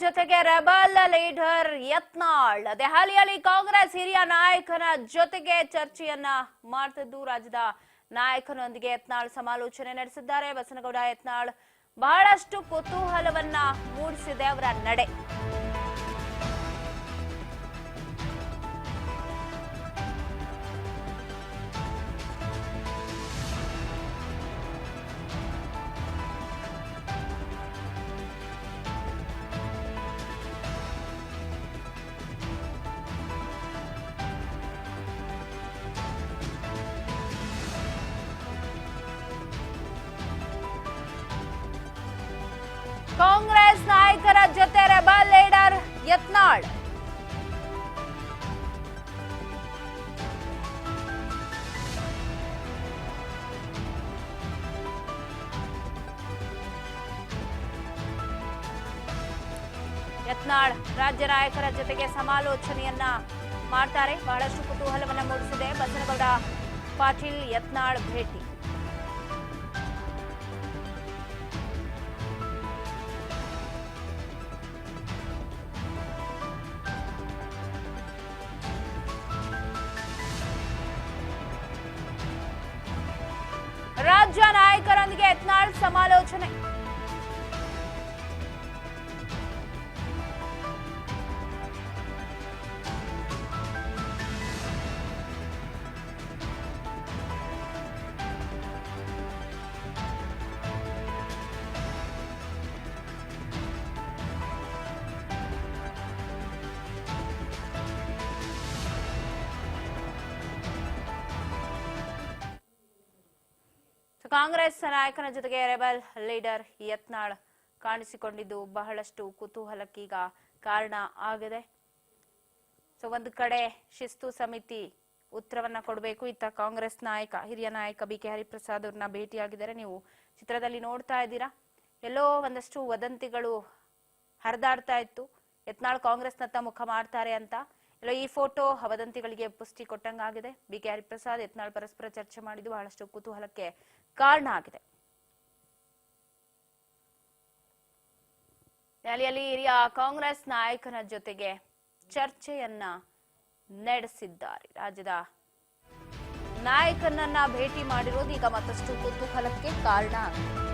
ಜೊತೆಗೆ rebel leader Yatnal ದೆಹಲಿಯಲ್ಲಿ ಕಾಂಗ್ರೆಸ್ ಹಿರಿಯ ನಾಯಕನ ಜೊತೆಗೆ ಚರ್ಚೆಯನ್ನ ಮಾಡ್ತಿದ್ದು ರಾಜ್ಯದ ನಾಯಕನೊಂದಿಗೆ ಯತ್ನಾಳ್ ಸಮಾಲೋಚನೆ ನಡೆಸಿದ್ದಾರೆ. ಬಸನಗೌಡ ಯತ್ನಾಳ್ ಬಹಳಷ್ಟು ಕುತೂಹಲವನ್ನ ಮೂಡಿಸಿದೆ ಅವರ ನಡೆ. ಕಾಂಗ್ರೆಸ್ ನಾಯಕರ ಜೊತೆ ರೆಬಲ್ ಲೀಡರ್ ಯತ್ನಾಳ್ ಯತ್ನಾಳ್ ರಾಜ್ಯ ನಾಯಕರ ಜೊತೆಗೆ ಸಮಾಲೋಚನೆಯನ್ನ ಮಾಡ್ತಾರೆ. ಬಹಳಷ್ಟು ಕುತೂಹಲವನ್ನ ಮೂಡಿಸಿದೆ ಬಸನಗೌಡ ಪಾಟೀಲ್ ಯತ್ನಾಳ್ ಭೇಟಿ. ರಾಜ್ಯ ನಾಯಕರೊಂದಿಗೆ ಯತ್ನಾಳ್ ಸಮಾಲೋಚನೆ. ಕಾಂಗ್ರೆಸ್ ನಾಯಕನ ಜೊತೆಗೆ ರೆಬಲ್ ಲೀಡರ್ ಯತ್ನಾಳ್ ಕಾಣಿಸಿಕೊಂಡಿದ್ದು ಬಹಳಷ್ಟು ಕುತೂಹಲಕ್ಕೀಗ ಕಾರಣ ಆಗಿದೆ. ಒಂದು ಕಡೆ ಶಿಸ್ತು ಸಮಿತಿ ಉತ್ತರವನ್ನ ಕೊಡಬೇಕು, ಇತ್ತ ಕಾಂಗ್ರೆಸ್ ನಾಯಕ ಹಿರಿಯ ನಾಯಕ BK ಹರಿಪ್ರಸಾದ್ ಅವ್ರನ್ನ ಭೇಟಿಯಾಗಿದ್ದಾರೆ. ನೀವು ಚಿತ್ರದಲ್ಲಿ ನೋಡ್ತಾ ಇದ್ದೀರಾ, ಎಲ್ಲೋ ಒಂದಷ್ಟು ವದಂತಿಗಳು ಹರಿದಾಡ್ತಾ ಇತ್ತು. ಯತ್ನಾಳ್ ಕಾಂಗ್ರೆಸ್ನತ್ತ ಮುಖ ಮಾಡ್ತಾರೆ ಅಂತ ಎಲ್ಲೋ ಈ ಫೋಟೋ ವದಂತಿಗಳಿಗೆ ಪುಷ್ಟಿ ಕೊಟ್ಟಂಗಾಗಿದೆ. BK ಹರಿಪ್ರಸಾದ್ ಯತ್ನಾಳ್ ಪರಸ್ಪರ ಚರ್ಚೆ ಮಾಡಿದ್ದು ಬಹಳಷ್ಟು ಕುತೂಹಲಕ್ಕೆ ಕಾರಣ ಆಗಿದೆ. ರ್ಯಾಲಿಯಲ್ಲಿ ಹಿರಿಯ ಕಾಂಗ್ರೆಸ್ ನಾಯಕನ ಜೊತೆಗೆ ಚರ್ಚೆಯನ್ನ ನಡೆಸಿದ್ದಾರೆ. ರಾಜ್ಯದ ನಾಯಕನನ್ನ ಭೇಟಿ ಮಾಡಿರೋದು ಈಗ ಮತ್ತಷ್ಟು ಕುತೂಹಲಕ್ಕೆ ಕಾರಣ ಆಗಿದೆ.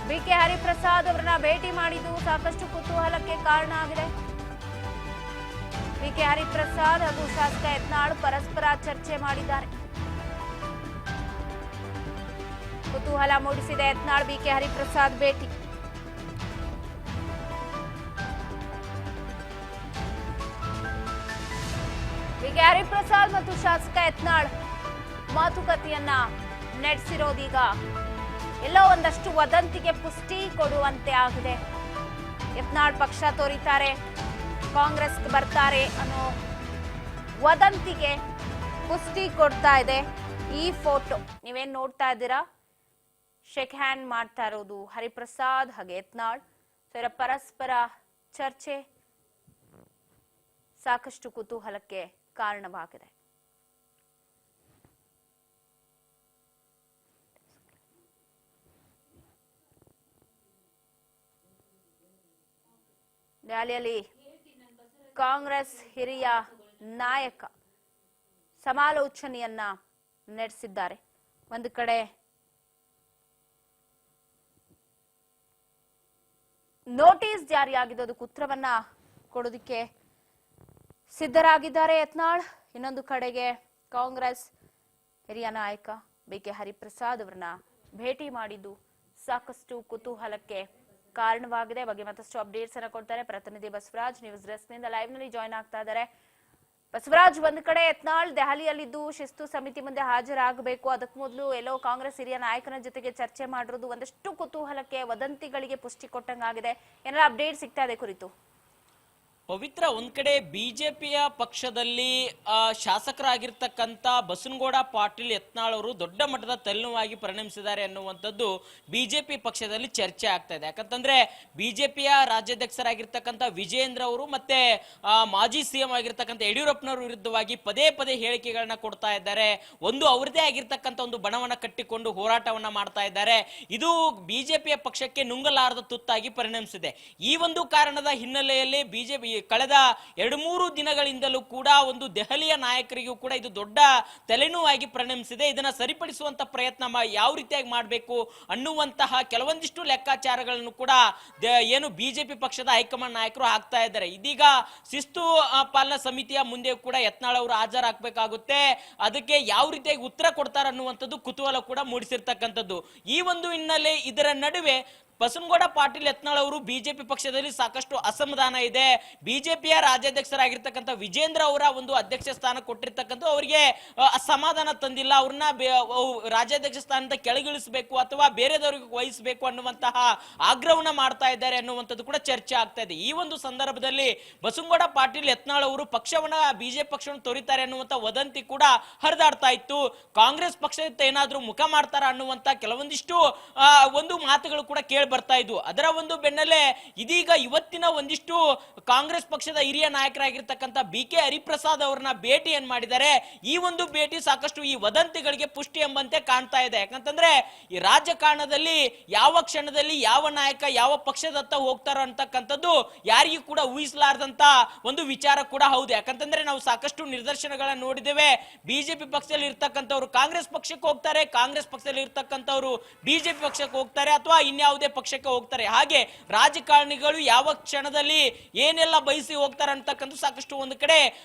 BK ಹರಿಪ್ರಸಾದ್ ಅವರನ್ನ ಭೇಟಿ ಮಾಡಿದ್ದು ಸಾಕಷ್ಟು ಕುತೂಹಲಕ್ಕೆ ಕಾರಣ ಆಗಿದೆ. BK ಹರಿಪ್ರಸಾದ್ ಹಾಗೂ ಶಾಸಕ ಯತ್ನಾಳ್ ಪರಸ್ಪರ ಚರ್ಚೆ ಮಾಡಿದ್ದಾರೆ. ಕುತೂಹಲ ಮೂಡಿಸಿದೆ ಯತ್ನಾಳ್ BK ಹರಿಪ್ರಸಾದ್ ಭೇಟಿ. BK ಹರಿಪ್ರಸಾದ್ ಮತ್ತು ಶಾಸಕ ಯತ್ನಾಳ್ ಮಾತುಕತೆಯನ್ನ ನಡೆಸಿರೋದೀಗ ಎಲ್ಲೋ ಒಂದಷ್ಟು ವದಂತಿಗೆ ಪುಷ್ಟಿ ಕೊಡುವಂತೆ ಆಗಿದೆ. ಯತ್ನಾಳ್ ಪಕ್ಷ ತೋರಿತಾರೆ, ಕಾಂಗ್ರೆಸ್ಗೆ ಬರ್ತಾರೆ ಅನ್ನೋ ವದಂತಿಗೆ ಪುಷ್ಟಿ ಕೊಡ್ತಾ ಇದೆ ಈ ಫೋಟೋ. ನೀವೇನ್ ನೋಡ್ತಾ ಇದ್ದೀರಾ, ಶೇಕ್ ಹ್ಯಾಂಡ್ ಮಾಡ್ತಾ ಇರೋದು ಹರಿಪ್ರಸಾದ್ ಹಾಗೆ ಯತ್ನಾಳ್. ಇವರ ಪರಸ್ಪರ ಚರ್ಚೆ ಸಾಕಷ್ಟು ಕುತೂಹಲಕ್ಕೆ ಕಾರಣವಾಗಿದೆ. ರ್ಯಾಲಿಯಲ್ಲಿ ಕಾಂಗ್ರೆಸ್ ಹಿರಿಯ ನಾಯಕ ಸಮಾಲೋಚನೆಯನ್ನ ನಡೆಸಿದ್ದಾರೆ. ಒಂದು ಕಡೆ ನೋಟಿಸ್ ಜಾರಿಯಾಗಿದ್ದು ಅದಕ್ಕೆ ಉತ್ತರವನ್ನ ಕೊಡೋದಕ್ಕೆ ಸಿದ್ಧರಾಗಿದ್ದಾರೆ ಯತ್ನಾಳ್. ಇನ್ನೊಂದು ಕಡೆಗೆ ಕಾಂಗ್ರೆಸ್ ಹಿರಿಯ ನಾಯಕ BK ಹರಿಪ್ರಸಾದ್ ಅವರನ್ನ ಭೇಟಿ ಮಾಡಿದ್ದು ಸಾಕಷ್ಟು ಕುತೂಹಲಕ್ಕೆ ಕಾರಣವಾಗಿದೆ. ಬಗ್ಗೆ ಮತ್ತಷ್ಟು ಅಪ್ಡೇಟ್ಸ್ ಅನ್ನ ಕೊಡ್ತಾರೆ ಪ್ರತಿನಿಧಿ ಬಸವರಾಜ್. ನ್ಯೂಸ್ ಡೆಸ್ಕ್ ನಿಂದ ಲೈವ್ ನಲ್ಲಿ ಜಾಯ್ನ್ ಆಗ್ತಾ ಇದ್ದಾರೆ. ಬಸವರಾಜ್, ಒಂದು ಕಡೆ ಯತ್ನಾಳ್ ದೆಹಲಿಯಲ್ಲಿದ್ದು ಶಿಸ್ತು ಸಮಿತಿ ಮುಂದೆ ಹಾಜರಾಗಬೇಕು, ಅದಕ್ಕೆ ಮೊದಲು ಎಲ್ಲೋ ಕಾಂಗ್ರೆಸ್ ಹಿರಿಯ ನಾಯಕನ ಜೊತೆಗೆ ಚರ್ಚೆ ಮಾಡಿರೋದು ಒಂದಷ್ಟು ಕುತೂಹಲಕ್ಕೆ ವದಂತಿಗಳಿಗೆ ಪುಷ್ಟಿ ಕೊಟ್ಟಂಗಾಗಿದೆ. ಏನಾರ ಅಪ್ಡೇಟ್ ಸಿಗ್ತಾ ಇದೆ ಕುರಿತು? ಪವಿತ್ರ, ಒಂದ್ ಕಡೆ ಬಿಜೆಪಿಯ ಪಕ್ಷದಲ್ಲಿ ಶಾಸಕರಾಗಿರ್ತಕ್ಕಂಥ ಬಸನಗೌಡ ಪಾಟೀಲ್ ಯತ್ನಾಳ್ ಅವರು ದೊಡ್ಡ ಮಟ್ಟದ ತಲೆನೋವಾಗಿ ಪರಿಣಮಿಸಿದ್ದಾರೆ ಅನ್ನುವಂಥದ್ದು ಬಿಜೆಪಿ ಪಕ್ಷದಲ್ಲಿ ಚರ್ಚೆ ಆಗ್ತಾ ಇದೆ. ಯಾಕಂತಂದ್ರೆ ಬಿಜೆಪಿಯ ರಾಜ್ಯಾಧ್ಯಕ್ಷರಾಗಿರ್ತಕ್ಕಂಥ ವಿಜಯೇಂದ್ರ ಅವರು ಮತ್ತೆ ಮಾಜಿ ಸಿಎಂ ಆಗಿರ್ತಕ್ಕಂಥ ಯಡಿಯೂರಪ್ಪನವರ ವಿರುದ್ಧವಾಗಿ ಪದೇ ಪದೇ ಹೇಳಿಕೆಗಳನ್ನ ಕೊಡ್ತಾ ಇದ್ದಾರೆ. ಒಂದು ಅವರದೇ ಆಗಿರ್ತಕ್ಕಂಥ ಒಂದು ಬಣವನ್ನ ಕಟ್ಟಿಕೊಂಡು ಹೋರಾಟವನ್ನ ಮಾಡ್ತಾ ಇದ್ದಾರೆ. ಇದು ಬಿಜೆಪಿಯ ಪಕ್ಷಕ್ಕೆ ನುಂಗಲಾರದ ತುತ್ತಾಗಿ ಪರಿಣಮಿಸಿದೆ. ಈ ಒಂದು ಕಾರಣದ ಹಿನ್ನೆಲೆಯಲ್ಲಿ ಬಿಜೆಪಿ ಕಳೆದ 2-3 ದಿನಗಳಿಂದಲೂ ಕೂಡ ಒಂದು ದೆಹಲಿಯ ನಾಯಕರಿಗೂ ಕೂಡ ಇದು ದೊಡ್ಡ ತಲೆನೋವಾಗಿ ಪರಿಣಮಿಸಿದೆ. ಇದನ್ನ ಸರಿಪಡಿಸುವಂತ ಪ್ರಯತ್ನ ಯಾವ ರೀತಿಯಾಗಿ ಮಾಡಬೇಕು ಅನ್ನುವಂತಹ ಕೆಲವೊಂದಿಷ್ಟು ಲೆಕ್ಕಾಚಾರಗಳನ್ನು ಕೂಡ ಏನು ಬಿಜೆಪಿ ಪಕ್ಷದ ಹೈಕಮಾಂಡ್ ನಾಯಕರು ಹಾಕ್ತಾ ಇದ್ದಾರೆ. ಇದೀಗ ಶಿಸ್ತು ಪಾಲನಾ ಸಮಿತಿಯ ಮುಂದೆ ಕೂಡ ಯತ್ನಾಳ್ ಅವರು ಹಾಜರಾಗಬೇಕಾಗುತ್ತೆ. ಅದಕ್ಕೆ ಯಾವ ರೀತಿಯಾಗಿ ಉತ್ತರ ಕೊಡ್ತಾರೆ ಅನ್ನುವಂಥದ್ದು ಕುತೂಹಲ ಕೂಡ ಮೂಡಿಸಿರ್ತಕ್ಕಂಥದ್ದು. ಈ ಒಂದು ಹಿನ್ನೆಲೆ ಇದರ ನಡುವೆ ಬಸನಗೌಡ ಪಾಟೀಲ್ ಯತ್ನಾಳ್ ಅವರು ಬಿಜೆಪಿ ಪಕ್ಷದಲ್ಲಿ ಸಾಕಷ್ಟು ಅಸಮಾಧಾನ ಇದೆ. ಬಿಜೆಪಿಯ ರಾಜ್ಯಾಧ್ಯಕ್ಷರಾಗಿರ್ತಕ್ಕಂಥ ವಿಜೇಂದ್ರ ಅವರ ಒಂದು ಅಧ್ಯಕ್ಷ ಸ್ಥಾನ ಕೊಟ್ಟಿರ್ತಕ್ಕಂಥ ಅವರಿಗೆ ಅಸಮಾಧಾನ ತಂದಿಲ್ಲ. ಅವ್ರನ್ನ ರಾಜ್ಯಾಧ್ಯಕ್ಷ ಸ್ಥಾನದ ಕೆಳಗಿಳಿಸಬೇಕು ಅಥವಾ ಬೇರೆದವರಿಗೆ ವಹಿಸಬೇಕು ಅನ್ನುವಂತಹ ಆಗ್ರಹವನ್ನ ಮಾಡ್ತಾ ಇದ್ದಾರೆ ಅನ್ನುವಂಥದ್ದು ಕೂಡ ಚರ್ಚೆ ಆಗ್ತಾ ಇದೆ. ಈ ಒಂದು ಸಂದರ್ಭದಲ್ಲಿ ಬಸನಗೌಡ ಪಾಟೀಲ್ ಯತ್ನಾಳ್ ಅವರು ಪಕ್ಷವನ್ನ ಬಿಜೆಪಿ ಪಕ್ಷವನ್ನು ತೊರಿತಾರೆ ಅನ್ನುವಂತ ವದಂತಿ ಕೂಡ ಹರಿದಾಡ್ತಾ ಇತ್ತು. ಕಾಂಗ್ರೆಸ್ ಪಕ್ಷದ ಏನಾದ್ರೂ ಮುಖ ಮಾಡ್ತಾರ ಅನ್ನುವಂತ ಕೆಲವೊಂದಿಷ್ಟು ಒಂದು ಮಾತುಗಳು ಕೂಡ ಕೇಳಿ ಬರ್ತಾ ಇದ್ವು. ಅದರ ಒಂದು ಬೆನ್ನಲ್ಲೇ ಇದೀಗ ಇವತ್ತಿನ ಒಂದಿಷ್ಟು ಕಾಂಗ್ರೆಸ್ ಪಕ್ಷದ ಹಿರಿಯ ನಾಯಕರಾಗಿರ್ತಕ್ಕಂಥ BK ಹರಿಪ್ರಸಾದ್ ಅವರನ್ನ ಭೇಟಿ ಏನ್ ಮಾಡಿದ್ದಾರೆ. ಈ ಒಂದು ಭೇಟಿ ಸಾಕಷ್ಟು ಈ ವದಂತಿಗಳಿಗೆ ಪುಷ್ಟಿ ಎಂಬಂತೆ ಕಾಣ್ತಾ ಇದೆ. ಯಾಕಂತಂದ್ರೆ ಈ ರಾಜಕಾರಣದಲ್ಲಿ ಯಾವ ಕ್ಷಣದಲ್ಲಿ ಯಾವ ನಾಯಕ ಯಾವ ಪಕ್ಷದತ್ತ ಹೋಗ್ತಾರೋ ಅಂತಕ್ಕಂಥದ್ದು ಯಾರಿಗೂ ಕೂಡ ಊಹಿಸಲಾರದಂತ ಒಂದು ವಿಚಾರ ಕೂಡ ಹೌದು. ಯಾಕಂತಂದ್ರೆ ನಾವು ಸಾಕಷ್ಟು ನಿದರ್ಶನಗಳನ್ನ ನೋಡಿದ್ದೇವೆ. ಬಿಜೆಪಿ ಪಕ್ಷದಲ್ಲಿ ಇರ್ತಕ್ಕಂಥವ್ರು ಕಾಂಗ್ರೆಸ್ ಪಕ್ಷಕ್ಕೆ ಹೋಗ್ತಾರೆ, ಕಾಂಗ್ರೆಸ್ ಪಕ್ಷದಲ್ಲಿ ಇರ್ತಕ್ಕಂಥವ್ರು ಬಿಜೆಪಿ ಪಕ್ಷಕ್ಕೆ ಹೋಗ್ತಾರೆ ಅಥವಾ ಇನ್ಯಾವುದೇ ಪಕ್ಷಕ್ಕೆ ಹೋಗ್ತಾರೆ. ಹಾಗೆ ರಾಜಕಾರಣಿಗಳು ಯಾವ ಕ್ಷಣದಲ್ಲಿ ಏನೆಲ್ಲ ಬಯಸಿ ಹೋಗ್ತಾರೆ ಅಂತಕ್ಕಂಥ ಸಾಕಷ್ಟು ಒಂದು ಕಡೆ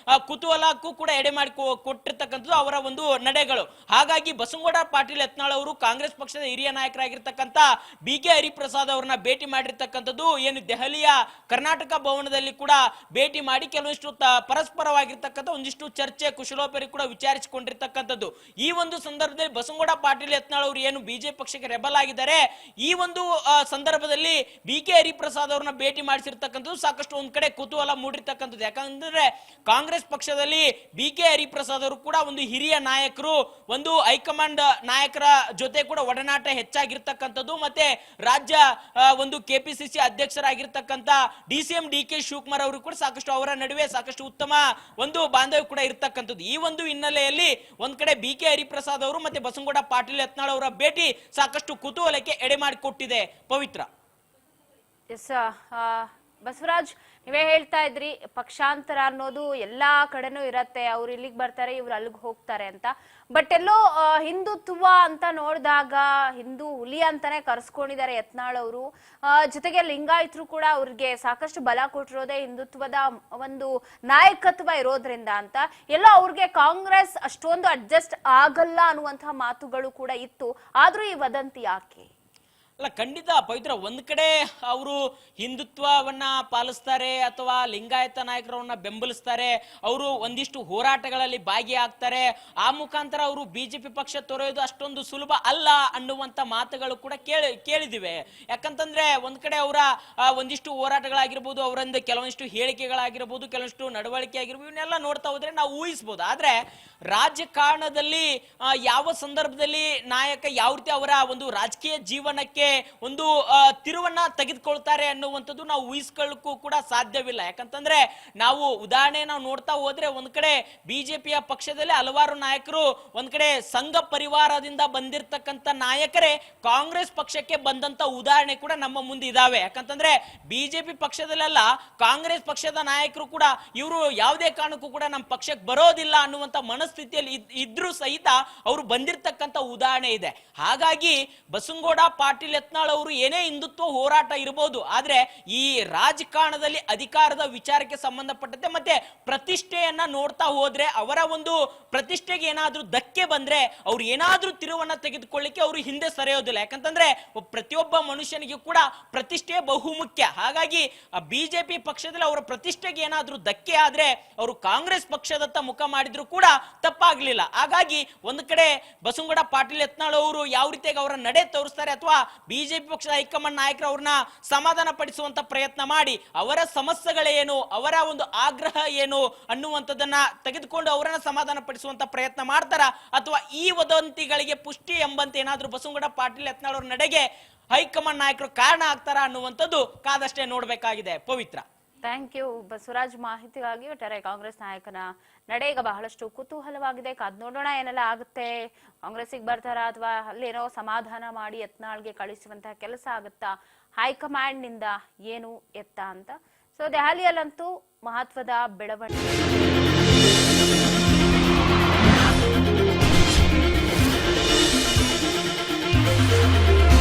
ಕುತೂಹಲಕ್ಕೂ ಕೂಡ ಎಡೆ ಮಾಡಿ ಕೊಟ್ಟಿರ್ತಕ್ಕಂಥದ್ದು ಅವರ ಒಂದು ನಡೆಗಳು. ಹಾಗಾಗಿ ಬಸನಗೌಡ ಪಾಟೀಲ್ ಯತ್ನಾಳ್ ಅವರು ಕಾಂಗ್ರೆಸ್ ಪಕ್ಷದ ಹಿರಿಯ ನಾಯಕರಾಗಿರ್ತಕ್ಕಂಥ BK ಹರಿಪ್ರಸಾದ್ ಅವರನ್ನ ಭೇಟಿ ಮಾಡಿರ್ತಕ್ಕಂಥದ್ದು ಏನು ದೆಹಲಿಯ ಕರ್ನಾಟಕ ಭವನದಲ್ಲಿ ಕೂಡ ಭೇಟಿ ಮಾಡಿ ಕೆಲವೊಂದಿಷ್ಟು ಪರಸ್ಪರವಾಗಿರ್ತಕ್ಕಂಥ ಒಂದಿಷ್ಟು ಚರ್ಚೆ ಕುಶಲೋಪರಿ ಕೂಡ ವಿಚಾರಿಸಿಕೊಂಡಿರ್ತಕ್ಕಂಥದ್ದು. ಈ ಒಂದು ಸಂದರ್ಭದಲ್ಲಿ ಬಸನಗೌಡ ಪಾಟೀಲ್ ಯತ್ನಾಳ್ ಅವರು ಏನು ಬಿಜೆಪಿ ಪಕ್ಷಕ್ಕೆ ರೆಬಲ್ ಆಗಿದ್ದಾರೆ, ಈ ಒಂದು ಸಂದರ್ಭದಲ್ಲಿ BK ಹರಿಪ್ರಸಾದ್ ಅವರನ್ನ ಭೇಟಿ ಮಾಡಿಸಿರ್ತಕ್ಕಂಥದ್ದು ಸಾಕಷ್ಟು ಒಂದ್ ಕಡೆ ಕುತೂಹಲ ಮೂಡಿರ್ತಕ್ಕಂಥದ್ದು. ಯಾಕಂದ್ರೆ ಕಾಂಗ್ರೆಸ್ ಪಕ್ಷದಲ್ಲಿ BK ಹರಿಪ್ರಸಾದ್ ಅವರು ಕೂಡ ಒಂದು ಹಿರಿಯ ನಾಯಕರು, ಒಂದು ಹೈಕಮಾಂಡ್ ನಾಯಕರ ಜೊತೆ ಕೂಡ ಒಡನಾಟ ಹೆಚ್ಚಾಗಿರ್ತಕ್ಕಂಥದ್ದು. ಮತ್ತೆ ರಾಜ್ಯ ಒಂದು KPCC ಅಧ್ಯಕ್ಷರಾಗಿರ್ತಕ್ಕಂಥ DCM DK ಶಿವಕುಮಾರ್ ಅವರು ಕೂಡ ಸಾಕಷ್ಟು ಅವರ ನಡುವೆ ಸಾಕಷ್ಟು ಉತ್ತಮ ಒಂದು ಬಾಂಧವ್ಯ ಕೂಡ ಇರ್ತಕ್ಕಂಥದ್ದು. ಈ ಒಂದು ಹಿನ್ನೆಲೆಯಲ್ಲಿ ಒಂದ್ ಕಡೆ BK ಹರಿಪ್ರಸಾದ್ ಅವರು ಮತ್ತೆ ಬಸನಗೌಡ ಪಾಟೀಲ್ ಯತ್ನಾಳ್ ಅವರ ಭೇಟಿ ಸಾಕಷ್ಟು ಕುತೂಹಲಕ್ಕೆ ಎಡೆ ಮಾಡಿಕೊಟ್ಟಿದೆ. ಪವಿತ್ರ. ಎಸ್ ಬಸವರಾಜ್, ನೀವೇ ಹೇಳ್ತಾ ಇದ್ರಿ ಪಕ್ಷಾಂತರ ಅನ್ನೋದು ಎಲ್ಲಾ ಕಡೆನೂ ಇರತ್ತೆ. ಅವ್ರು ಇಲ್ಲಿಗೆ ಬರ್ತಾರೆ, ಇವ್ರು ಅಲ್ಲಿಗೆ ಹೋಗ್ತಾರೆ ಅಂತ. ಬಟ್ ಎಲ್ಲೋ ಹಿಂದುತ್ವ ಅಂತ ನೋಡಿದಾಗ ಹಿಂದೂ ಹುಲಿ ಅಂತಾನೆ ಕರ್ಸ್ಕೊಂಡಿದ್ದಾರೆ ಯತ್ನಾಳ್ ಅವರು. ಜೊತೆಗೆ ಲಿಂಗಾಯತರು ಕೂಡ ಅವ್ರಿಗೆ ಸಾಕಷ್ಟು ಬಲ ಕೊಟ್ಟಿರೋದೇ ಹಿಂದುತ್ವದ ಒಂದು ನಾಯಕತ್ವ ಇರೋದ್ರಿಂದ ಅಂತ. ಎಲ್ಲೋ ಅವ್ರಿಗೆ ಕಾಂಗ್ರೆಸ್ ಅಷ್ಟೊಂದು ಅಡ್ಜಸ್ಟ್ ಆಗಲ್ಲ ಅನ್ನುವಂತಹ ಮಾತುಗಳು ಕೂಡ ಇತ್ತು. ಆದ್ರೂ ಈ ವದಂತಿ ಯಾಕೆ? ಅಲ್ಲ, ಖಂಡಿತ ಪವಿತ್ರ. ಒಂದ್ ಕಡೆ ಅವರು ಹಿಂದುತ್ವವನ್ನ ಪಾಲಿಸ್ತಾರೆ ಅಥವಾ ಲಿಂಗಾಯತ ನಾಯಕರವನ್ನ ಬೆಂಬಲಿಸ್ತಾರೆ, ಅವರು ಒಂದಿಷ್ಟು ಹೋರಾಟಗಳಲ್ಲಿ ಭಾಗಿಯಾಗ್ತಾರೆ. ಆ ಮುಖಾಂತರ ಅವರು ಬಿಜೆಪಿ ಪಕ್ಷ ತೊರೆಯೋದು ಅಷ್ಟೊಂದು ಸುಲಭ ಅಲ್ಲ ಅನ್ನುವಂತ ಮಾತುಗಳು ಕೂಡ ಕೇಳಿದಿವೆ. ಯಾಕಂತಂದ್ರೆ ಒಂದ್ ಕಡೆ ಅವರ ಒಂದಿಷ್ಟು ಹೋರಾಟಗಳಾಗಿರ್ಬೋದು, ಅವರಿಂದ ಕೆಲವೊಂದಿಷ್ಟು ಹೇಳಿಕೆಗಳಾಗಿರ್ಬೋದು, ಕೆಲವೊಂದಿಷ್ಟು ನಡವಳಿಕೆ ಆಗಿರ್ಬೋದು, ಇವನ್ನೆಲ್ಲ ನೋಡ್ತಾ ಹೋದ್ರೆ ನಾವು ಊಹಿಸಬಹುದು. ಆದ್ರೆ ರಾಜಕಾರಣದಲ್ಲಿ ಯಾವ ಸಂದರ್ಭದಲ್ಲಿ ನಾಯಕ ಯಾವ ರೀತಿ ಅವರ ಒಂದು ರಾಜಕೀಯ ಜೀವನಕ್ಕೆ ಒಂದು ತಿರುವನ್ನ ತೆಗೆದುಕೊಳ್ತಾರೆ ಅನ್ನುವಂಥದ್ದು ನಾವು ಊಹಿಸ್ಕೊಳ್ಳಕ್ಕೂ ಕೂಡ ಸಾಧ್ಯವಿಲ್ಲ. ಯಾಕಂತಂದ್ರೆ ನಾವು ಉದಾಹರಣೆ ನಾವು ನೋಡ್ತಾ ಹೋದ್ರೆ ಒಂದ್ ಕಡೆ ಬಿಜೆಪಿಯ ಪಕ್ಷದಲ್ಲಿ ಹಲವಾರು ನಾಯಕರು ಒಂದ್ ಕಡೆ ಸಂಘ ಪರಿವಾರದಿಂದ ಬಂದಿರತಕ್ಕಂತ ನಾಯಕರೇ ಕಾಂಗ್ರೆಸ್ ಪಕ್ಷಕ್ಕೆ ಬಂದಂತ ಉದಾಹರಣೆ ಕೂಡ ನಮ್ಮ ಮುಂದೆ ಇದಾವೆ. ಯಾಕಂತಂದ್ರೆ ಬಿಜೆಪಿ ಪಕ್ಷದಲ್ಲೆಲ್ಲ ಕಾಂಗ್ರೆಸ್ ಪಕ್ಷದ ನಾಯಕರು ಕೂಡ ಇವರು ಯಾವುದೇ ಕಾರಣಕ್ಕೂ ಕೂಡ ನಮ್ಮ ಪಕ್ಷಕ್ಕೆ ಬರೋದಿಲ್ಲ ಅನ್ನುವಂತ ಮನಸ್ಥಿತಿಯಲ್ಲಿ ಇದ್ರೂ ಸಹಿತ ಅವರು ಬಂದಿರತಕ್ಕಂತ ಉದಾಹರಣೆ ಇದೆ. ಹಾಗಾಗಿ ಬಸನಗೌಡ ಪಾಟೀಲ್ ಯತ್ನಾಳ್ ಅವರು ಏನೇ ಹಿಂದುತ್ವ ಹೋರಾಟ ಇರಬಹುದು, ಆದ್ರೆ ಈ ರಾಜಕಾರಣದಲ್ಲಿ ಅಧಿಕಾರದ ವಿಚಾರಕ್ಕೆ ಸಂಬಂಧಪಟ್ಟಂತೆ ಮತ್ತೆ ಪ್ರತಿಷ್ಠೆಯನ್ನ ನೋಡ್ತಾ ಹೋದ್ರೆ ಅವರ ಒಂದು ಪ್ರತಿಷ್ಠೆಗೆ ಏನಾದ್ರೂ ಧಕ್ಕೆ ಬಂದ್ರೆ ಅವ್ರು ಏನಾದ್ರೂ ತಿರುವನ್ನ ತೆಗೆದುಕೊಳ್ಳಿಕ್ಕೆ ಅವರು ಹಿಂದೆ ಸರಿಯೋದಿಲ್ಲ. ಯಾಕಂತಂದ್ರೆ ಪ್ರತಿಯೊಬ್ಬ ಮನುಷ್ಯನಿಗೂ ಕೂಡ ಪ್ರತಿಷ್ಠೆ ಬಹುಮುಖ್ಯ. ಹಾಗಾಗಿ ಬಿಜೆಪಿ ಪಕ್ಷದಲ್ಲಿ ಅವರ ಪ್ರತಿಷ್ಠೆಗೆ ಏನಾದ್ರೂ ಧಕ್ಕೆ ಆದ್ರೆ ಅವರು ಕಾಂಗ್ರೆಸ್ ಪಕ್ಷದತ್ತ ಮುಖ ಮಾಡಿದ್ರು ಕೂಡ ತಪ್ಪಾಗ್ಲಿಲ್ಲ. ಹಾಗಾಗಿ ಒಂದು ಕಡೆ ಬಸನಗೌಡ ಪಾಟೀಲ್ ಯತ್ನಾಳ್ ಅವರು ಯಾವ ರೀತಿಯಾಗಿ ಅವರ ನಡೆ ತೋರಿಸ್ತಾರೆ ಅಥವಾ ಬಿಜೆಪಿ ಪಕ್ಷದ ಹೈಕಮಾಂಡ್ ನಾಯಕರು ಅವ್ರನ್ನ ಸಮಾಧಾನ ಪಡಿಸುವಂತ ಪ್ರಯತ್ನ ಮಾಡಿ ಅವರ ಸಮಸ್ಯೆಗಳೇನು, ಅವರ ಒಂದು ಆಗ್ರಹ ಏನು ಅನ್ನುವಂಥದ್ದನ್ನ ತೆಗೆದುಕೊಂಡು ಅವರನ್ನ ಸಮಾಧಾನ ಪಡಿಸುವಂತ ಪ್ರಯತ್ನ ಮಾಡ್ತಾರ, ಅಥವಾ ಈ ವದಂತಿಗಳಿಗೆ ಪುಷ್ಟಿ ಎಂಬಂತೆ ಏನಾದ್ರೂ ಬಸವನಗೌಡ ಪಾಟೀಲ್ ಯತ್ನಾಳ್ ಅವ್ರ ನಡೆಗೆ ಹೈಕಮಾಂಡ್ ನಾಯಕರು ಕಾರಣ ಆಗ್ತಾರ ಅನ್ನುವಂಥದ್ದು ಕಾದಷ್ಟೇ ನೋಡ್ಬೇಕಾಗಿದೆ. ಪವಿತ್ರ, ಥ್ಯಾಂಕ್ ಯು ಬಸವರಾಜ್ ಮಾಹಿತಿಗಾಗಿ. ಒಟ್ಟಾರೆ ಕಾಂಗ್ರೆಸ್ ನಾಯಕನ ನಡೆ ಈಗ ಬಹಳಷ್ಟು ಕುತೂಹಲವಾಗಿದೆ. ಕಾದ್ ನೋಡೋಣ ಏನೆಲ್ಲ ಆಗುತ್ತೆ. ಕಾಂಗ್ರೆಸ್ಸಿಗೆ ಬರ್ತಾರ ಅಥವಾ ಅಲ್ಲೇನೋ ಸಮಾಧಾನ ಮಾಡಿ ಯತ್ನಾಳ್ಗೆ ಕಳಿಸುವಂತಹ ಕೆಲಸ ಆಗುತ್ತಾ, ಹೈಕಮಾಂಡ್ ನಿಂದ ಏನು ಎತ್ತ ಅಂತ. ಸೊ ದೆಹಲಿಯಲ್ಲಂತೂ ಮಹತ್ವದ ಬೆಳವಣಿಗೆ